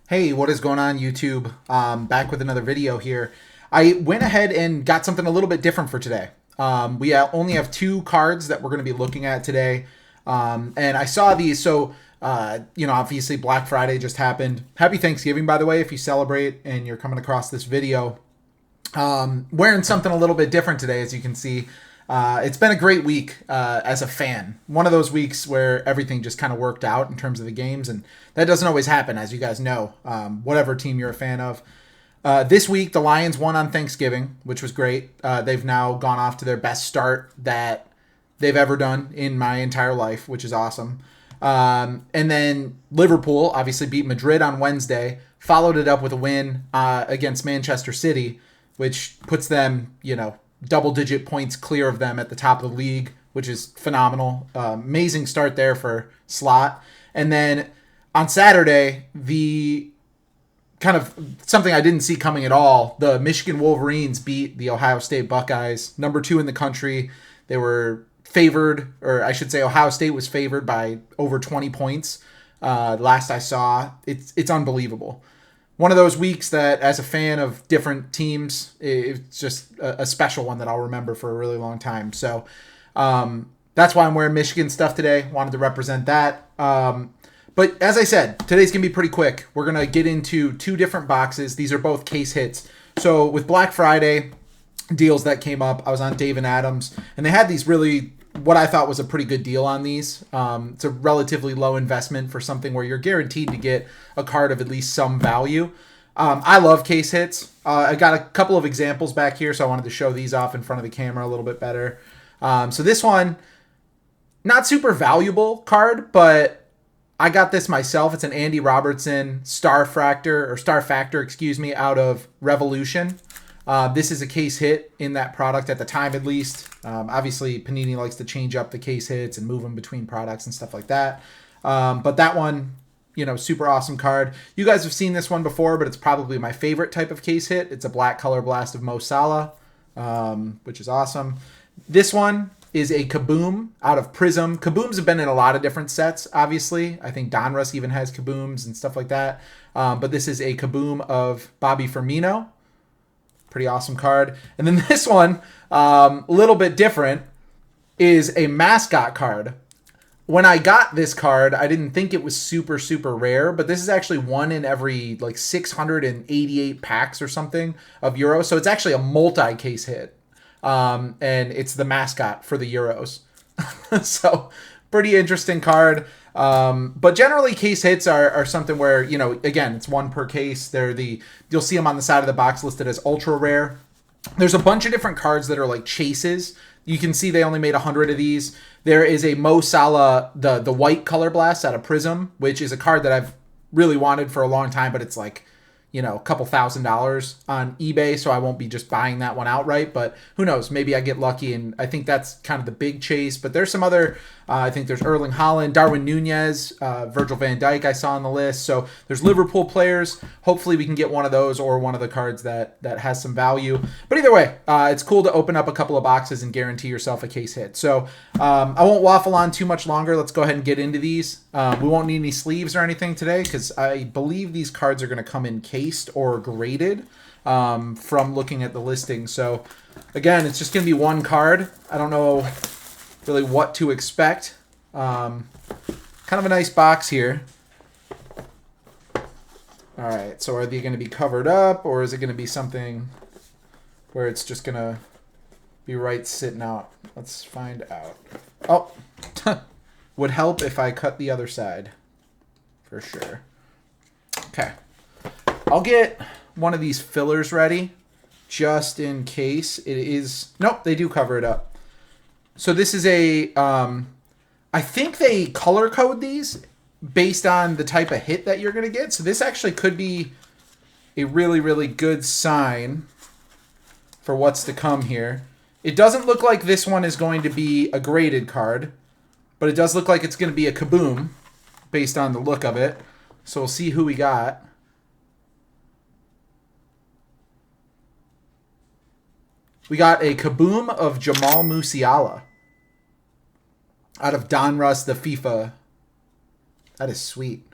Hey, what is going on, YouTube? Back with another video here. I went ahead and got something a little bit different for today. Only have two cards that we're going to be looking at today. And I saw these, so, obviously Black Friday just happened. Happy Thanksgiving, by the way, if you celebrate and you're coming across this video. Wearing something a little bit different today, as you can see. It's been a great week as a fan. One of those weeks where everything just kind of worked out in terms of the games, and that doesn't always happen, as you guys know, whatever team you're a fan of. This week, the Lions won on Thanksgiving, which was great. They've now gone off to their best start that they've ever done in my entire life, which is awesome. And then Liverpool obviously beat Madrid on Wednesday, followed it up with a win against Manchester City, which puts them, double-digit points clear of them at the top of the league, which is phenomenal. Amazing start there for Slot. And then on Saturday, the kind of something I didn't see coming at all, the Michigan Wolverines beat the Ohio State Buckeyes, number 2 in the country. They were favored, or I should say Ohio State was favored by over 20 points. Last I saw, it's unbelievable. One of those weeks that, as a fan of different teams, it's just a special one that I'll remember for a really long time. So that's why I'm wearing Michigan stuff today. Wanted to represent that. But as I said, today's going to be pretty quick. We're going to get into two different boxes. These are both case hits. So with Black Friday deals that came up, I was on Dave and Adams, and they had these really, what I thought was a pretty good deal on these. It's a relatively low investment for something where you're guaranteed to get a card of at least some value. I love case hits. I got a couple of examples back here, so I wanted to show these off in front of the camera a little bit better. So this one, not super valuable card, but I got this myself. It's an Andy Robertson Star Factor, out of Revolution. This is a case hit in that product at the time, at least. Obviously, Panini likes to change up the case hits and move them between products and stuff like that. But that one, super awesome card. You guys have seen this one before, but it's probably my favorite type of case hit. It's a black color blast of Mo Salah, which is awesome. This one is a Kaboom out of Prism. Kabooms have been in a lot of different sets, obviously. I think Donruss even has Kabooms and stuff like that. But this is a Kaboom of Bobby Firmino. Pretty awesome card. And then this one, a little bit different, is a mascot card. When I got this card, I didn't think it was super, super rare, but this is actually one in every 688 packs or something of Euros. So it's actually a multi-case hit. And it's the mascot for the Euros. So pretty interesting card. But generally case hits are something where, again, it's one per case. You'll see them on the side of the box listed as ultra rare. There's a bunch of different cards that are like chases. You can see they only made 100 of these. There is a Mo Salah, the white color blast out of Prism, which is a card that I've really wanted for a long time, but it's like, a couple $1,000s on eBay, so I won't be just buying that one outright, but who knows, maybe I get lucky, and I think that's kind of the big chase. But there's some other, I think there's Erling Haaland, Darwin Nunez, Virgil van Dijk I saw on the list, so there's Liverpool players. Hopefully we can get one of those or one of the cards that has some value. But either way, it's cool to open up a couple of boxes and guarantee yourself a case hit. So I won't waffle on too much longer. Let's go ahead and get into these. We won't need any sleeves or anything today because I believe these cards are going to come in cased or graded from looking at the listing. So again, it's just going to be one card. I don't know really what to expect. Kind of a nice box here. All right, so are they going to be covered up, or is it going to be something where it's just going to be right sitting out? Let's find out. Oh, would help if I cut the other side for sure. Okay. I'll get one of these fillers ready just in case it is... Nope, they do cover it up. So this is a... I think they color code these based on the type of hit that you're going to get. So this actually could be a really, really good sign for what's to come here. It doesn't look like this one is going to be a graded card, but it does look like it's going to be a Kaboom based on the look of it. So we'll see who we got. We got a Kaboom of Jamal Musiala out of Donruss, the FIFA. That is sweet.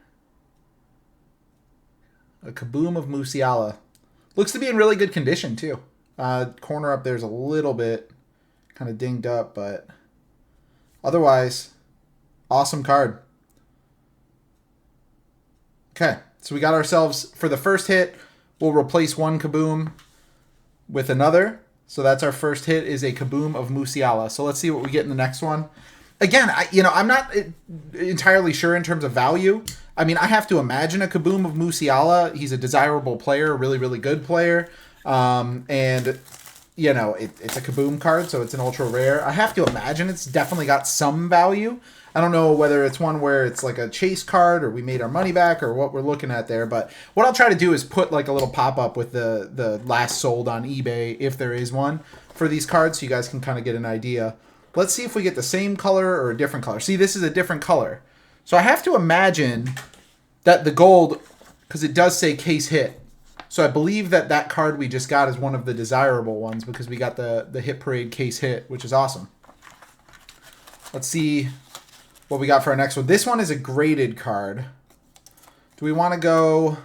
A Kaboom of Musiala. Looks to be in really good condition, too. Corner up there's a little bit kind of dinged up, but otherwise, awesome card. Okay, so we got ourselves, for the first hit, we'll replace one Kaboom with another. So that's our first hit, is a Kaboom of Musiala. So let's see what we get in the next one. Again, I'm not entirely sure in terms of value. I mean, I have to imagine a Kaboom of Musiala. He's a desirable player, a really, really good player. And, you know, it's a Kaboom card, so it's an ultra rare. I have to imagine it's definitely got some value. I don't know whether it's one where it's like a chase card or we made our money back or what we're looking at there. But what I'll try to do is put like a little pop-up with the last sold on eBay, if there is one, for these cards so you guys can kind of get an idea. Let's see if we get the same color or a different color. See, this is a different color. So I have to imagine that the gold, because it does say case hit. So I believe that that card we just got is one of the desirable ones because we got the Hit Parade case hit, which is awesome. Let's see what we got for our next one. This one is a graded card. Do we want to go...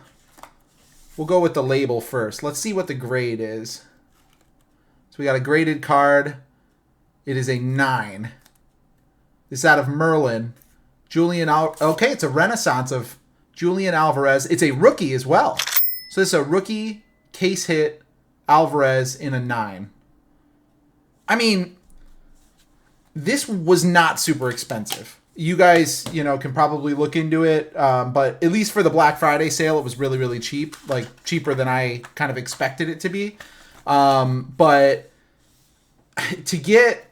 We'll go with the label first. Let's see what the grade is. So we got a graded card. It is a 9. This is out of Merlin. Okay, it's a Renaissance of Julian Alvarez. It's a rookie as well. So this is a rookie case hit Alvarez in a 9. I mean, this was not super expensive. You guys, you know, can probably look into it. But at least for the Black Friday sale, it was really, really cheap. Like, cheaper than I kind of expected it to be. But to get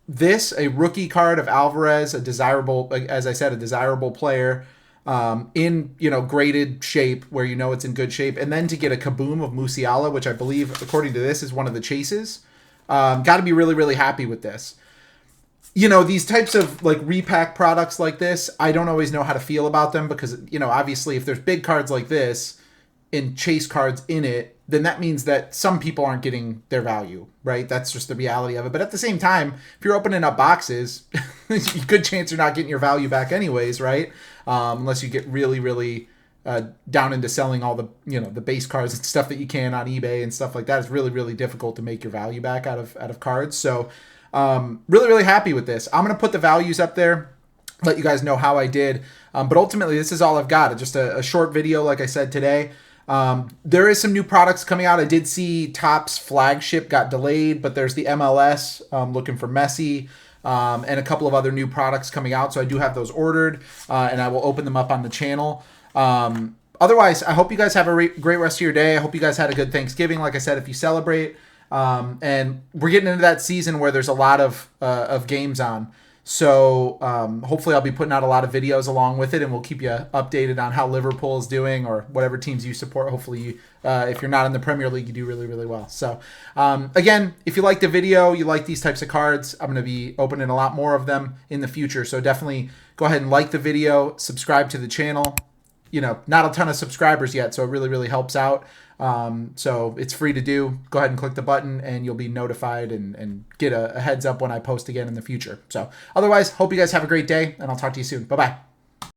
this, a rookie card of Alvarez, a desirable, as I said, a desirable player, in, you know, graded shape where you know it's in good shape, and then to get a Kaboom of Musiala, which I believe, according to this, is one of the chases. Got to be really, really happy with this. You know, these types of like repack products like this, I don't always know how to feel about them because, you know, obviously if there's big cards like this and chase cards in it, then that means that some people aren't getting their value, right? That's just the reality of it. But at the same time, if you're opening up boxes, good chance you're not getting your value back anyways, right? Unless you get really, really down into selling all the, you know, the base cards and stuff that you can on eBay and stuff like that. It's really, really difficult to make your value back out of cards. So really, really happy with this. I'm going to put the values up there, let you guys know how I did. But ultimately, this is all I've got. Just a short video, like I said today. There is some new products coming out. I did see Topps flagship got delayed, but there's the MLS looking for Messi, and a couple of other new products coming out. So I do have those ordered, and I will open them up on the channel. Otherwise, I hope you guys have a great rest of your day. I hope you guys had a good Thanksgiving, like I said, if you celebrate. And we're getting into that season where there's a lot of games on. So hopefully I'll be putting out a lot of videos along with it, and we'll keep you updated on how Liverpool is doing or whatever teams you support. Hopefully, you, if you're not in the Premier League, you do really, really well. So again, if you like the video, you like these types of cards, I'm going to be opening a lot more of them in the future. So definitely go ahead and like the video, subscribe to the channel. You know, not a ton of subscribers yet, so it really, really helps out. So it's free to do. Go ahead and click the button and you'll be notified and get a heads up when I post again in the future. So otherwise, hope you guys have a great day, and I'll talk to you soon. Bye-bye.